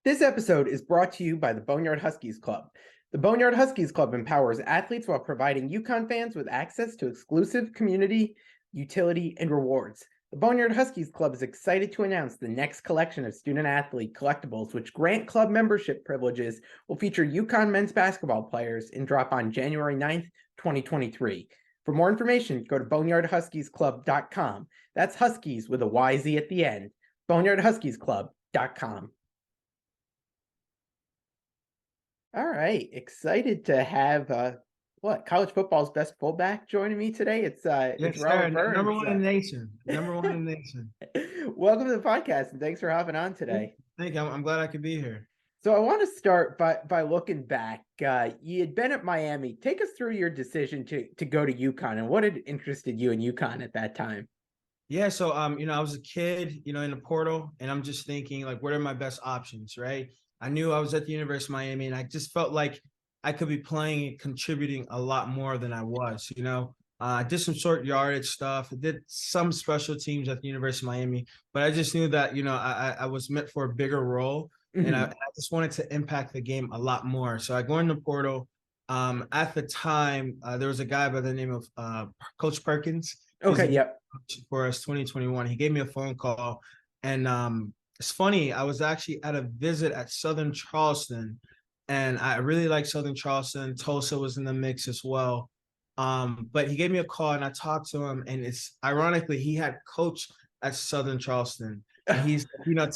This episode is brought to you by the Boneyard Huskies Club. The Boneyard Huskies Club empowers athletes while providing UConn fans with access to exclusive community, utility, and rewards. The Boneyard Huskies Club is excited to announce the next collection of student-athlete collectibles, which grant club membership privileges, will feature UConn men's basketball players and drop on January 9th, 2023. For more information, go to boneyardhuskiesclub.com. That's Huskies with a YZ at the end. boneyardhuskiesclub.com. All right, excited to have college football's best fullback joining me today. It's Robert Burns. Number one in the nation. Number one in the nation. Welcome to the podcast, and thanks for hopping on today. Thank you. I'm glad I could be here. So I want to start by looking back. You had been at Miami. Take us through your decision to go to UConn, and what had interested you in UConn at that time. Yeah, so I was a kid, in the portal, and I'm just thinking, like, what are my best options, right? I knew I was at the University of Miami, and I just felt like I could be playing and contributing a lot more than I was, I did some short yardage stuff. I did some special teams at the University of Miami, but I just knew that, I was meant for a bigger role, and I just wanted to impact the game a lot more. So I go in the portal. At the time, there was a guy by the name of Coach Perkins. Okay, yep. For us, 2021. He gave me a phone call, and it's funny, I was actually at a visit at Southern Charleston, and I really like Southern Charleston. Tulsa was in the mix as well. But he gave me a call, and I talked to him, and it's ironically, he had coached at Southern Charleston. And he's,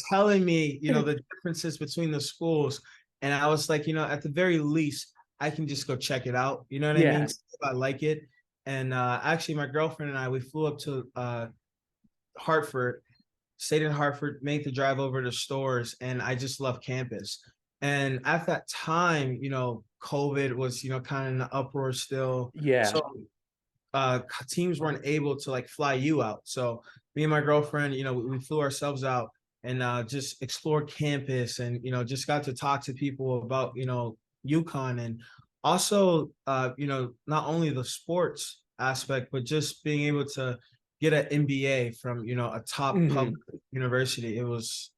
telling me, the differences between the schools. And I was like, at the very least, I can just go check it out. You know what I mean? If I like it. And actually, my girlfriend and I, we flew up to Hartford, stayed in Hartford, made the drive over to Storrs, and I just love campus. And at that time, COVID was, kind of in the uproar still. Yeah. So teams weren't able to fly you out. So me and my girlfriend, we flew ourselves out and just explored campus and, just got to talk to people about, UConn and also, not only the sports aspect, but just being able to get an MBA from, a top public university. It was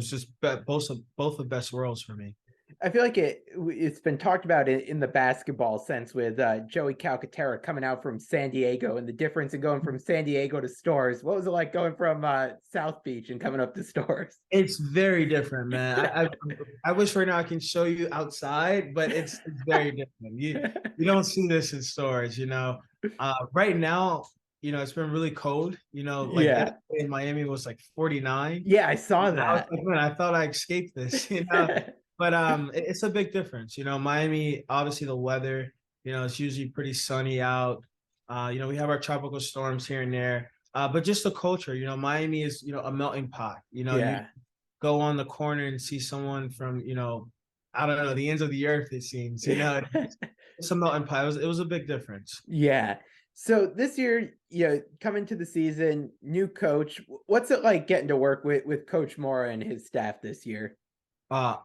just both the best worlds for me. I feel like it's been talked about in the basketball sense with Joey Calcaterra coming out from San Diego and the difference in going from San Diego to Storrs. What was it like going from South Beach and coming up to Storrs? It's very different, man. I wish right now I can show you outside, but it's very different. You don't see this in Storrs, Right now, it's been really cold, in Miami was 49. Yeah, I saw that. I was like, man, I thought I escaped this, But it's a big difference, Miami, obviously the weather, it's usually pretty sunny out. We have our tropical storms here and there, but just the culture, Miami is, a melting pot, you go on the corner and see someone from, I don't know, the ends of the earth, it seems, it's a melting pot. It was a big difference. Yeah. So this year, coming to the season, new coach, what's it like getting to work with Coach Mora and his staff this year?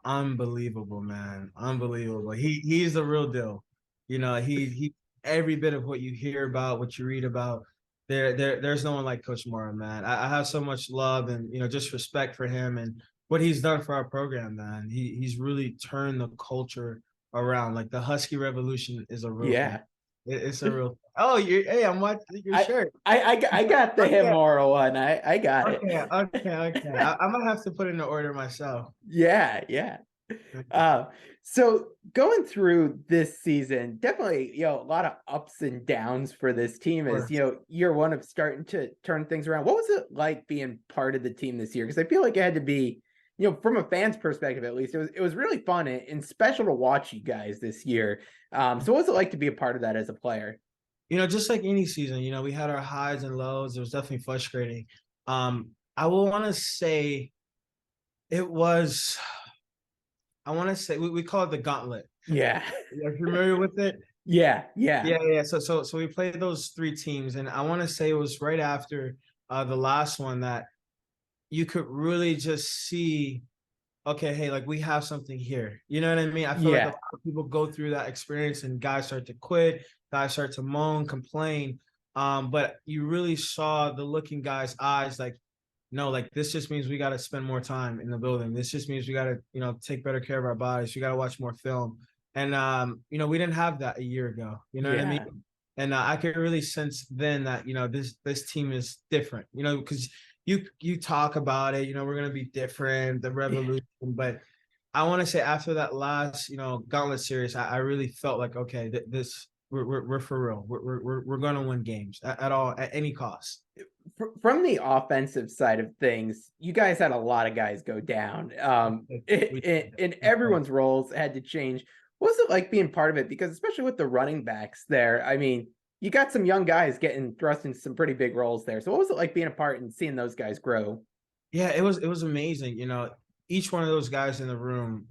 Unbelievable, man. Unbelievable. He's the real deal. He every bit of what you hear about, what you read about, there's no one like Coach Mora, man. I have so much love and, just respect for him and what he's done for our program, man. He's really turned the culture around. Like the Husky Revolution is a real thing. It's a real. Oh, I'm watching your shirt. I got the Mora one. I got it. Okay. I might have to put in the order myself. Yeah. So going through this season, definitely, a lot of ups and downs for this team as, year one of starting to turn things around. What was it like being part of the team this year? Because I feel like it had to be, from a fan's perspective, at least, it was really fun and special to watch you guys this year. So what was it like to be a part of that as a player? Just like any season, we had our highs and lows. It was definitely frustrating. I will want to say it was, we call it the gauntlet. Yeah. Are you familiar with it? Yeah. So we played those three teams, and I want to say it was right after the last one that you could really just see, okay, hey, we have something here. You know what I mean? I feel like a lot of people go through that experience and guys start to quit, guys start to moan, complain. But you really saw the look in guys' eyes, no, like this just means we got to spend more time in the building. This just means we got to, take better care of our bodies. We got to watch more film. And, we didn't have that a year ago. You know what I mean? Yeah. And I could really sense then that, this team is different, because you talk about it, we're going to be different, the revolution. But I want to say after that last, gauntlet series, I really felt like, okay, this we're for real. We're going to win games at any cost. From the offensive side of things, you guys had a lot of guys go down. And everyone's roles had to change. What was it like being part of it? Because especially with the running backs there, I mean, you got some young guys getting thrust into some pretty big roles there. So what was it like being a part and seeing those guys grow? Yeah, it was amazing. Each one of those guys in the room,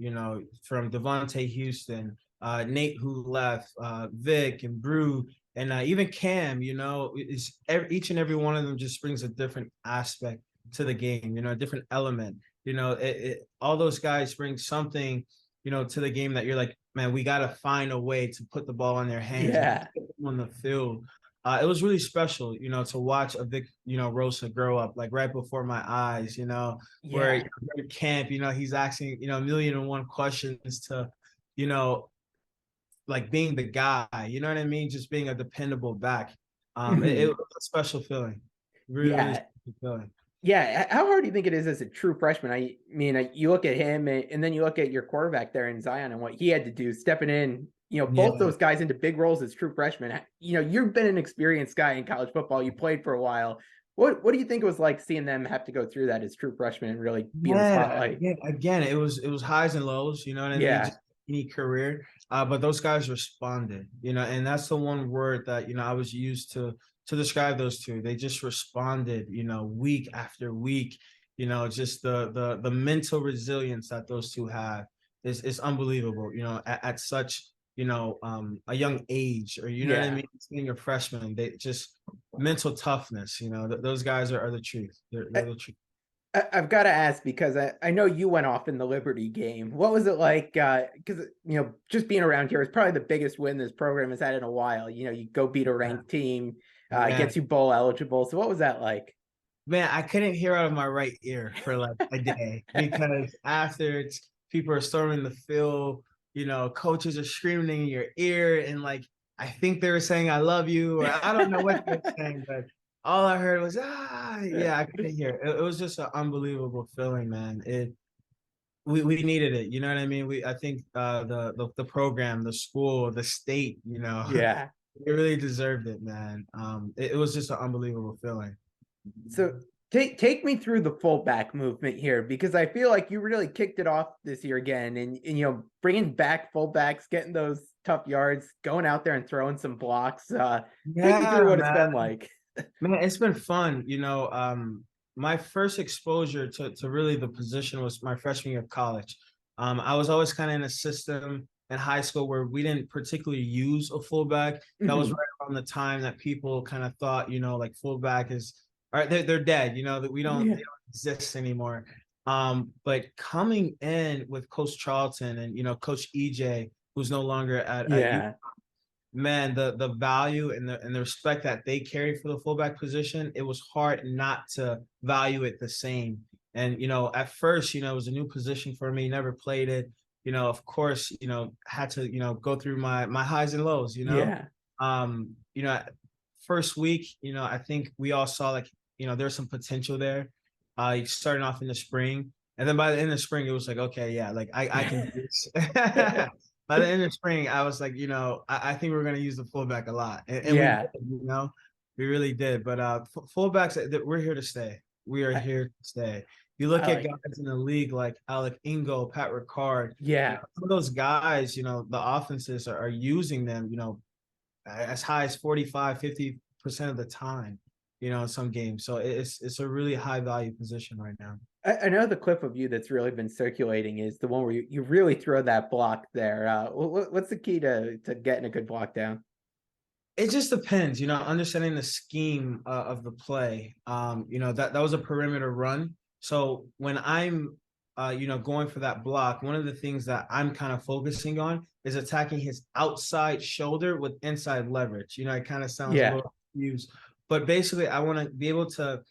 from Devontae Houston, Nate who left, Vic and Brew, and even Cam, each and every one of them just brings a different aspect to the game, a different element. All those guys bring something, to the game that you're like, man, we got to find a way to put the ball in their hands Yeah. on the field. It was really special, to watch a Vic, Rosa grow up like right before my eyes, where Yeah. at camp, he's asking, a million and one questions to, you know, like being the guy, you know what I mean? Just being a dependable back. It was a special feeling. Really, really Yeah. special feeling. Yeah. How hard do you think it is as a true freshman? I mean, you look at him and then you look at your quarterback there in Zion and what he had to do stepping in, both Yeah. those guys into big roles as true freshmen. You've been an experienced guy in college football. You played for a while. What do you think it was like seeing them have to go through that as true freshmen and really be in the Yeah, spotlight? again, it was highs and lows, you know what I mean? Yeah. Just any career. But those guys responded, and that's the one word that, I was used to describe those two. They just responded, week after week, just the mental resilience that those two have is unbelievable, at such, a young age, or you know what I Yeah. mean? Being a freshman, they just mental toughness, those guys are the truth. They're the truth. I've got to ask because I know you went off in the Liberty game. What was it like? Because just being around here is probably the biggest win this program has had in a while. You go beat a ranked team, Yeah. gets you bowl eligible. So what was that like? Man, I couldn't hear out of my right ear for like a day because after people are storming the field, coaches are screaming in your ear, and like I think they were saying "I love you" or I don't know what they were saying, but all I heard was yeah, I couldn't hear. It was just an unbelievable feeling, man. We needed it, you know what I mean? I think the program, the school, the state, Yeah. they really deserved it, man. It was just an unbelievable feeling. So take me through the fullback movement here because I feel like you really kicked it off this year again, and bringing back fullbacks, getting those tough yards, going out there and throwing some blocks. Take me through Yeah, what it's man. been like. Man, it's been fun. My first exposure to really the position was my freshman year of college. I was always kind of in a system in high school where we didn't particularly use a fullback. That was Mhm. right around the time that people kind of thought, like fullback is, all right, they're dead, that they Yeah. don't exist anymore. But coming in with Coach Charlton and, Coach EJ, who's no longer at Yeah. man, the value and the respect that they carry for the fullback position, it was hard not to value it the same. And at first, it was a new position for me, never played it. Of course, had to, go through my highs and lows, Yeah. Um, you know, first week, I think we all saw like, there's some potential there. Starting off in the spring. And then by the end of spring, it was like, okay, yeah, like I can do this. By the end of spring, I was like, I think we're gonna use the fullback a lot, and we Yeah. did, we really did. But fullbacks, we're here to stay. We are I, here to stay. You I look at like it. guys in the league like Alec Ingo, Pat Ricard, Yeah. some of those guys, the offenses are using them, as high as 45, 50% of the time, in some games. So it's a really high value position right now. I know the clip of you that's really been circulating is the one where you really throw that block there. What's the key to getting a good block down? It just depends, understanding the scheme of the play. That was a perimeter run. So when I'm, going for that block, one of the things that I'm kind of focusing on is attacking his outside shoulder with inside leverage. It kind of sounds a Yeah. little confused, but basically I want to be able to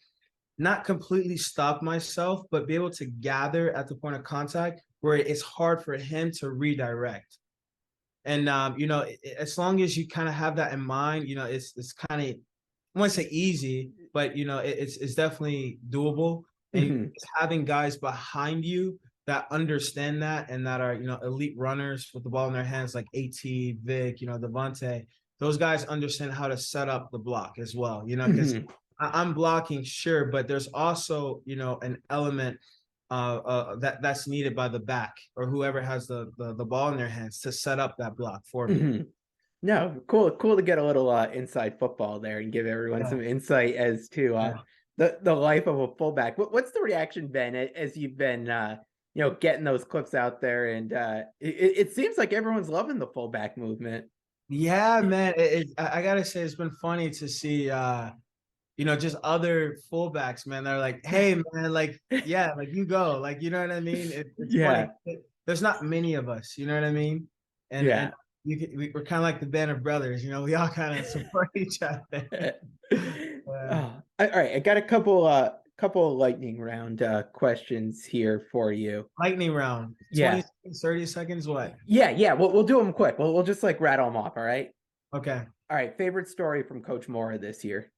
not completely stop myself, but be able to gather at the point of contact where it's hard for him to redirect. And as long as you kind of have that in mind, it's kind of, I wouldn't say easy, but it's definitely doable. And Hmm. just having guys behind you that understand that and that are elite runners with the ball in their hands, like At, Vic, Devontae. Those guys understand how to set up the block as well. Because Hmm. I'm blocking, sure, but there's also an element that's needed by the back or whoever has the ball in their hands to set up that block for me. Hmm. No, cool to get a little inside football there and give everyone Yeah, some insight as to yeah. the life of a fullback. What's the reaction been as you've been getting those clips out there, and it seems like everyone's loving the fullback movement. Yeah, man. I gotta say, it's been funny to see, just other fullbacks, man. They're like, "Hey, man, like, yeah, like you go, like, you know what I mean?" It's funny. Yeah, There's not many of us, you know what I mean? And yeah. we're kind of like the band of brothers, we all kind of support each other. All right, I got a couple of lightning round questions here for you. Lightning round, 20 Yeah, seconds, 30 seconds, what? yeah. We'll do them quick. We'll just like rattle them off. All right. Okay. All right. Favorite story from Coach Mora this year.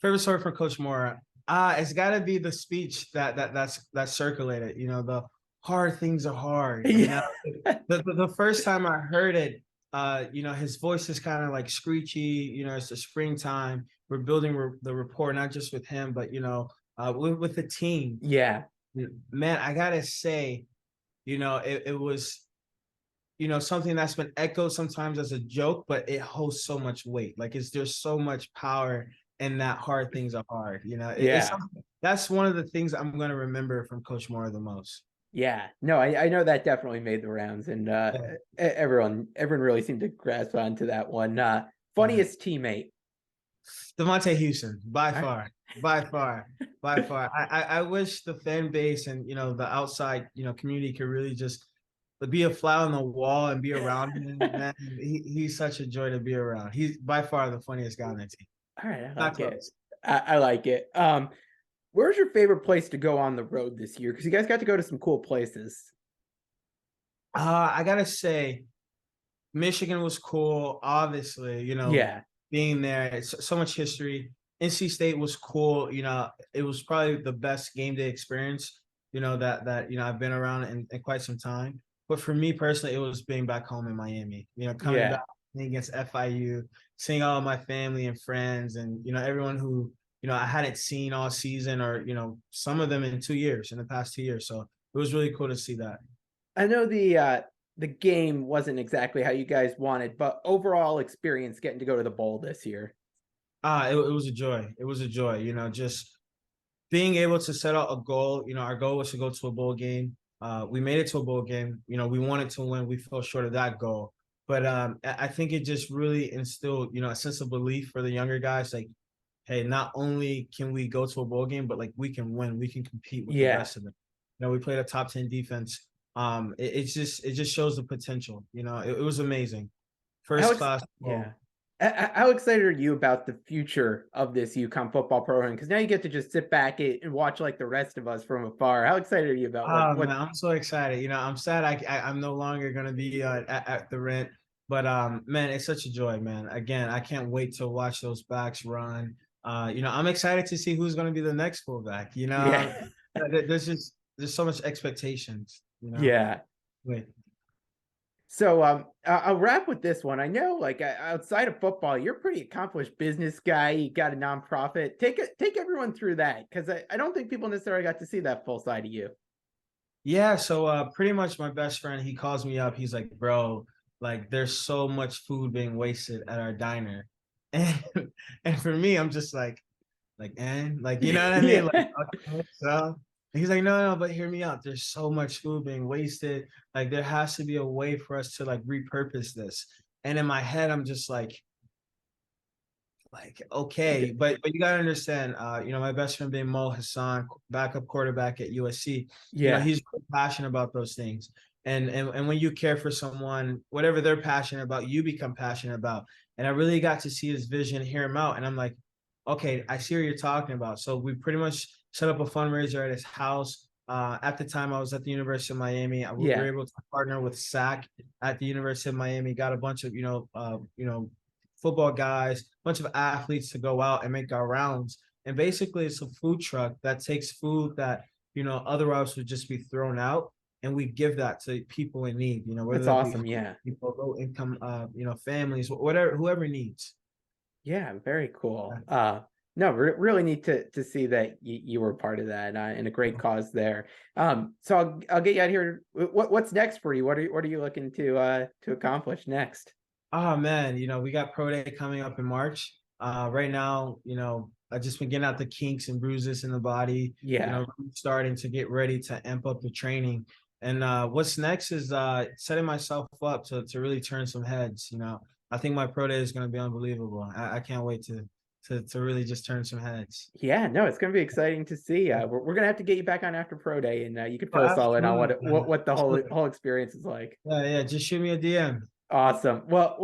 Favorite story from Coach Mora. It's got to be the speech that circulated. The hard things are hard. Yeah. The first time I heard it, his voice is kind of like screechy. It's the springtime. We're building the rapport, not just with him, but with the team. Yeah. Man, I gotta say, it was something that's been echoed sometimes as a joke, but it holds so much weight. Like there's so much power in that hard things are hard. It's Yeah. something that's one of the things I'm going to remember from Coach Mora the most. Yeah. No, I know that definitely made the rounds, and Yeah. everyone really seemed to grasp onto that one. Yeah. Funniest teammate. Devontae Houston, by All far, by far, by far. I wish the fan base and the outside community could really just be a fly on the wall and be around him. right. Man, he's such a joy to be around. He's by far the funniest guy on the team. All right, I Not like it. close. I like it. Where's your favorite place to go on the road this year? Because you guys got to go to some cool places. I gotta say, Michigan was cool. Obviously, Yeah. being there, it's so much history. NC State was cool. It was probably the best game day experience. That I've been around in quite some time. But for me personally, it was being back home in Miami. Coming back Yeah. against FIU, seeing all my family and friends, and everyone who I hadn't seen all season, or some of them in 2 years, in the past 2 years. So it was really cool to see that. I know the game wasn't exactly how you guys wanted, but overall experience getting to go to the bowl this year. It was a joy. It was a joy. Just being able to set out a goal. Our goal was to go to a bowl game. We made it to a bowl game. We wanted to win. We fell short of that goal. But I think it just really instilled, a sense of belief for the younger guys. Like, hey, not only can we go to a bowl game, but like we can win. We can compete with the Yeah. rest of them. We played a top 10 defense. It just shows the potential. It was amazing. First Alex, class. yeah. How excited are you about the future of this UConn football program? Because now you get to just sit back and watch like the rest of us from afar. How excited are you about Oh man, what? I'm so excited. I'm sad I'm no longer gonna be at the rent, but man, it's such a joy, man. Again, I can't wait to watch those backs run. I'm excited to see who's gonna be the next fullback. Yeah. There's so much expectations. Yeah. Wait. So I'll wrap with this one. I know, like outside of football, you're a pretty accomplished business guy. You got a nonprofit. Take everyone through that, because I don't think people necessarily got to see that full side of you. Yeah, so pretty much my best friend, he calls me up. He's like, bro, like there's so much food being wasted at our diner. And and for me, I'm just and like, you know what I mean? Like, Yeah. okay, so and he's like, no, but hear me out. There's so much food being wasted. Like, there has to be a way for us to like repurpose this. And in my head, I'm just okay, but you gotta understand, my best friend being Mo Hassan, backup quarterback at USC, Yeah. he's really passionate about those things. And when you care for someone, whatever they're passionate about, you become passionate about. And I really got to see his vision, hear him out, and I'm like, Okay, I see what you're talking about. So we pretty much set up a fundraiser at his house. At the time, I was at the University of Miami. We were Yeah, able to partner with SAC at the University of Miami. Got a bunch of football guys, a bunch of athletes to go out and make our rounds. And basically, it's a food truck that takes food that otherwise would just be thrown out, and we give that to people in need. Whether that's that be awesome. Yeah. people, low income, families, whatever, whoever needs. Yeah, very cool. No, really neat to see that you were part of that, and a great cause there. So I'll get you out here. What's next for you? What are you looking to accomplish next? Oh man, we got pro day coming up in March. Right now, I just been getting out the kinks and bruises in the body, Yeah, starting to get ready to amp up the training. And what's next is setting myself up to really turn some heads. I think my pro day is going to be unbelievable. I can't wait to really just turn some heads. yeah. No, it's gonna be exciting to see. We're gonna have to get you back on after pro day, and you could Oh, fill us all in on absolutely, man. what the whole Absolutely. whole experience is like. Yeah, yeah. Just shoot me a DM. Awesome. Well,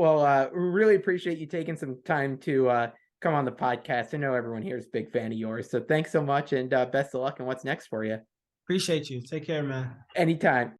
really appreciate you taking some time to come on the podcast. I know everyone here is a big fan of yours, so thanks so much, and best of luck in what's next for you. Appreciate you. Take care, man. Anytime.